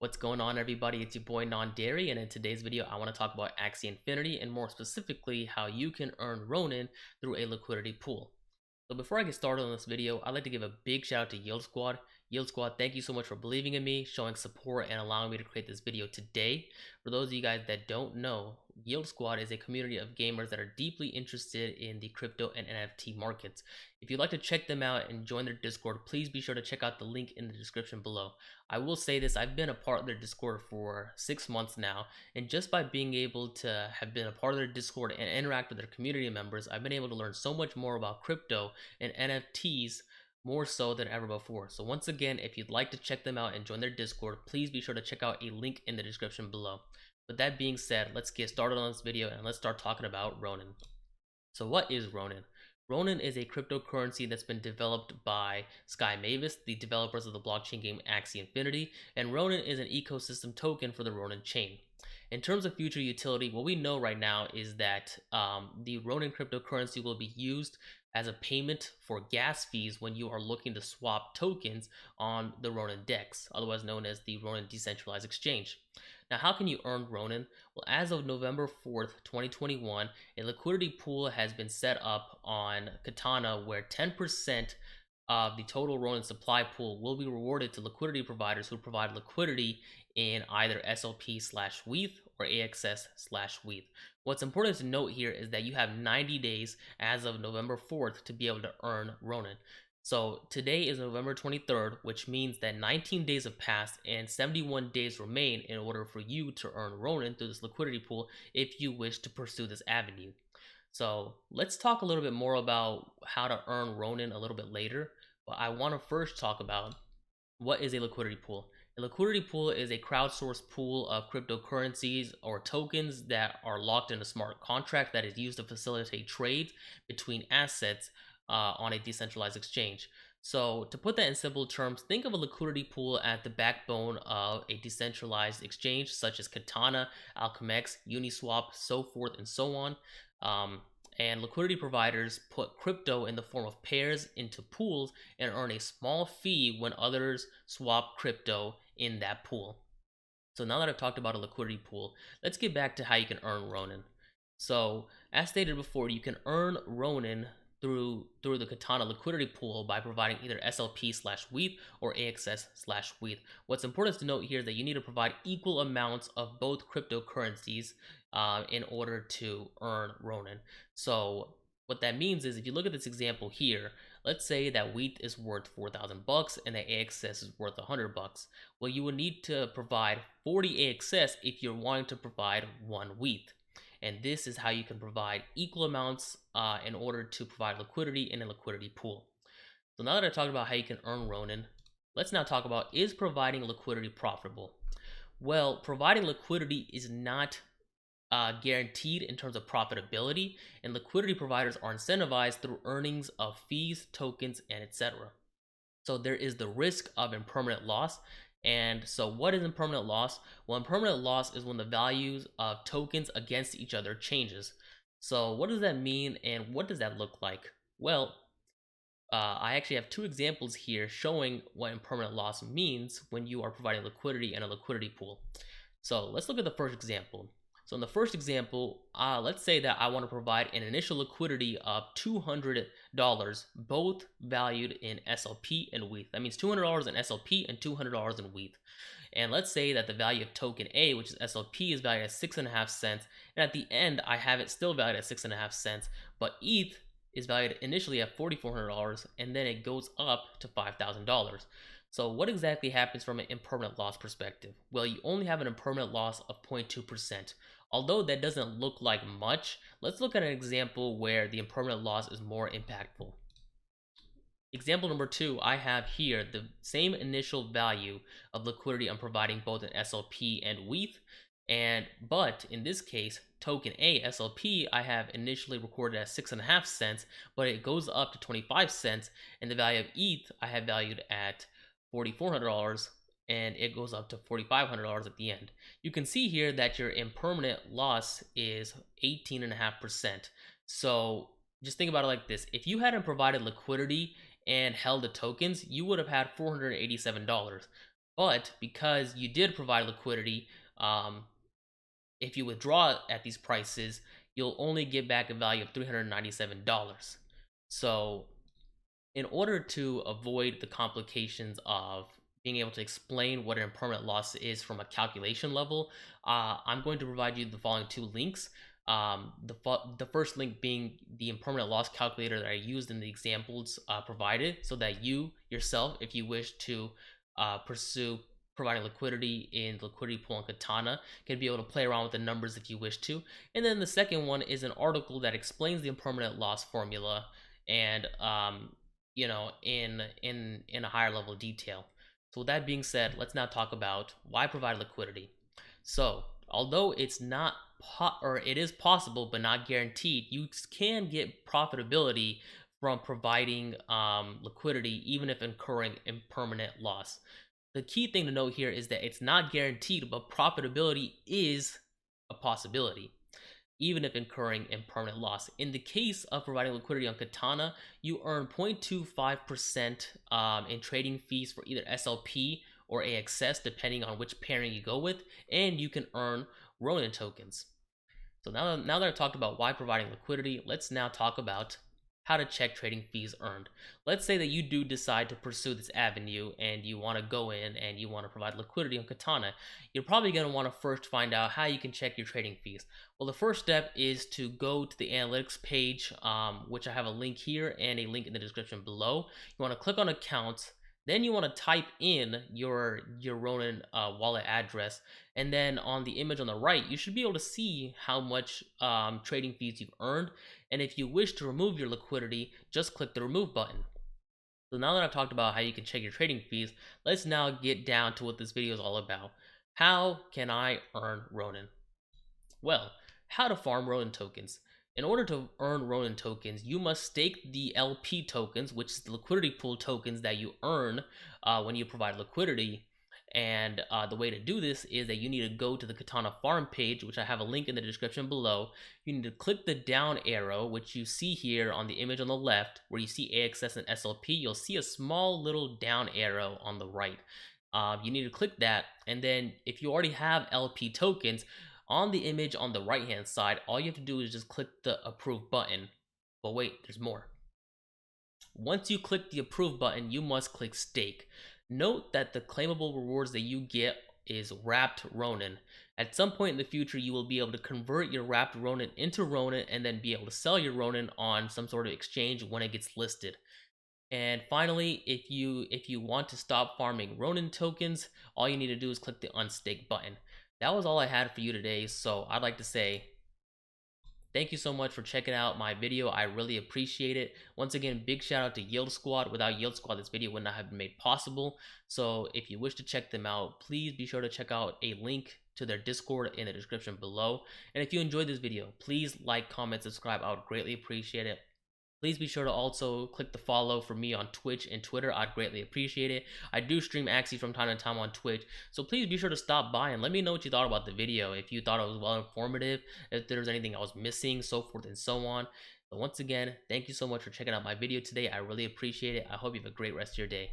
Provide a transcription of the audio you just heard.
What's going on, everybody? It's your boy Non-Dairy, and in today's video I want to talk about Axie Infinity, and more specifically how you can earn Ronin through a liquidity pool. So before I get started on this video, I'd like to give a big shout out to Yield Squad. Yield Squad, thank you so much for believing in me, showing support, and allowing me to create this video today. For those of you guys that don't know, Yield Squad is a community of gamers that are deeply interested in the crypto and NFT markets. If you'd like to check them out and join their Discord, please be sure to check out the link in the description below. I will say this, I've been a part of their Discord for 6 months now, and just by being able to have been a part of their Discord and interact with their community members, I've been able to learn so much more about crypto and NFTs, more so than ever before. So once again, if you'd like to check them out and join their Discord, please be sure to check out a link in the description below. With that being said, let's get started on this video and let's start talking about Ronin. So what is Ronin? Ronin is a cryptocurrency that's been developed by Sky Mavis, the developers of the blockchain game Axie Infinity, and Ronin is an ecosystem token for the Ronin chain. In terms of future utility, what we know right now is that the Ronin cryptocurrency will be used as a payment for gas fees when you are looking to swap tokens on the Ronin DEX, otherwise known as the Ronin Decentralized Exchange. Now, how can you earn Ronin? Well, as of November 4th, 2021, a liquidity pool has been set up on Katana where 10% of the total Ronin supply pool will be rewarded to liquidity providers who provide liquidity in either SLP/WETH or AXS/WETH. What's important to note here is that you have 90 days as of November 4th to be able to earn Ronin. So today is November 23rd, which means that 19 days have passed and 71 days remain in order for you to earn Ronin through this liquidity pool if you wish to pursue this avenue. So let's talk a little bit more about how to earn Ronin a little bit later, but I want to first talk about what is a liquidity pool. A liquidity pool is a crowdsourced pool of cryptocurrencies or tokens that are locked in a smart contract that is used to facilitate trades between assets on a decentralized exchange. So to put that in simple terms, think of a liquidity pool at the backbone of a decentralized exchange such as Katana, Alchemex, Uniswap, so forth and so on. And liquidity providers put crypto in the form of pairs into pools and earn a small fee when others swap crypto in that pool. So now that I've talked about a liquidity pool, let's get back to how you can earn Ronin. So as stated before, you can earn Ronin through the Katana liquidity pool by providing either SLP/WETH or AXS/WETH. What's important to note here is that you need to provide equal amounts of both cryptocurrencies in order to earn Ronin. So what that means is if you look at this example here, let's say that WETH is worth 4,000 bucks and that AXS is worth 100 bucks. Well, you would need to provide 40 AXS if you're wanting to provide 1 WETH. And this is how you can provide equal amounts in order to provide liquidity in a liquidity pool. So now that I talked about how you can earn Ronin, let's now talk about, is providing liquidity profitable? Well, providing liquidity is not guaranteed in terms of profitability, and liquidity providers are incentivized through earnings of fees, tokens, and etc. So there is the risk of impermanent loss. And so what is impermanent loss? Well, impermanent loss is when the values of tokens against each other changes. So what does that mean and what does that look like? Well, I actually have 2 examples here showing what impermanent loss means when you are providing liquidity in a liquidity pool. So let's look at the first example. So in the first example, let's say that I want to provide an initial liquidity of $200, both valued in SLP and WETH. That means $200 in SLP and $200 in WETH. And let's say that the value of token A, which is SLP, is valued at 6.5 cents. And at the end, I have it still valued at 6.5 cents. But ETH is valued initially at $4,400, and then it goes up to $5,000. So what exactly happens from an impermanent loss perspective? Well, you only have an impermanent loss of 0.2%. Although that doesn't look like much, let's look at an example where the impermanent loss is more impactful. Example number 2, I have here the same initial value of liquidity I'm providing both in SLP and WETH, but in this case, token A, SLP, I have initially recorded at 6.5 cents, but it goes up to 25 cents, and the value of ETH I have valued at $4,400, and it goes up to $4,500 at the end. You can see here that your impermanent loss is 18.5%. So just think about it like this. If you hadn't provided liquidity and held the tokens, you would have had $487. But because you did provide liquidity, um, if you withdraw at these prices, you'll only get back a value of $397. So in order to avoid the complications of being able to explain what an impermanent loss is from a calculation level, I'm going to provide you the following two links. The first link being the impermanent loss calculator that I used in the examples provided, so that you yourself, if you wish to pursue providing liquidity in the liquidity pool on Katana, can be able to play around with the numbers if you wish to. And then the second one is an article that explains the impermanent loss formula and in a higher level of detail. So with that being said, let's now talk about why provide liquidity. So although it's not or it is possible but not guaranteed, you can get profitability from providing liquidity even if incurring impermanent loss. The key thing to note here is that it's not guaranteed, but profitability is a possibility even if incurring impermanent loss. In the case of providing liquidity on Katana, you earn 0.25% in trading fees for either SLP or AXS, depending on which pairing you go with, and you can earn Ronin tokens. So now that I've talked about why providing liquidity, let's now talk about how to check trading fees earned. Let's say that you do decide to pursue this avenue and you want to go in and you want to provide liquidity on Katana. You're probably going to want to first find out how you can check your trading fees. Well, the first step is to go to the analytics page, which I have a link here and a link in the description below. You want to click on accounts. Then you want to type in your Ronin wallet address, and then on the image on the right, you should be able to see how much trading fees you've earned. And if you wish to remove your liquidity, just click the remove button. So now that I've talked about how you can check your trading fees, let's now get down to what this video is all about. How can I earn Ronin? Well, how to farm Ronin tokens. In order to earn Ronin tokens, you must stake the LP tokens, which is the liquidity pool tokens that you earn when you provide liquidity. And the way to do this is that you need to go to the Katana farm page, which I have a link in the description below. You need to click the down arrow, which you see here on the image on the left, where you see AXS and SLP. You'll see a small little down arrow on the right. You need to click that, and then if you already have LP tokens, on the image on the right hand side, all you have to do is just click the approve button. But wait, there's more. Once you click the approve button, you must click stake. Note that the claimable rewards that you get is wrapped Ronin. At some point in the future, you will be able to convert your wrapped Ronin into Ronin and then be able to sell your Ronin on some sort of exchange when it gets listed. And finally, if you want to stop farming Ronin tokens, all you need to do is click the unstake button. That was all I had for you today, so I'd like to say thank you so much for checking out my video. I really appreciate it. Once again, big shout out to Yield Squad. Without Yield Squad, this video would not have been made possible. So if you wish to check them out, please be sure to check out a link to their Discord in the description below. And if you enjoyed this video, please like, comment, subscribe. I would greatly appreciate it. Please be sure to also click the follow for me on Twitch and Twitter. I'd greatly appreciate it. I do stream Axie from time to time on Twitch, so please be sure to stop by and let me know what you thought about the video. If you thought it was well informative, if there's anything I was missing, so forth and so on. But once again, thank you so much for checking out my video today. I really appreciate it. I hope you have a great rest of your day.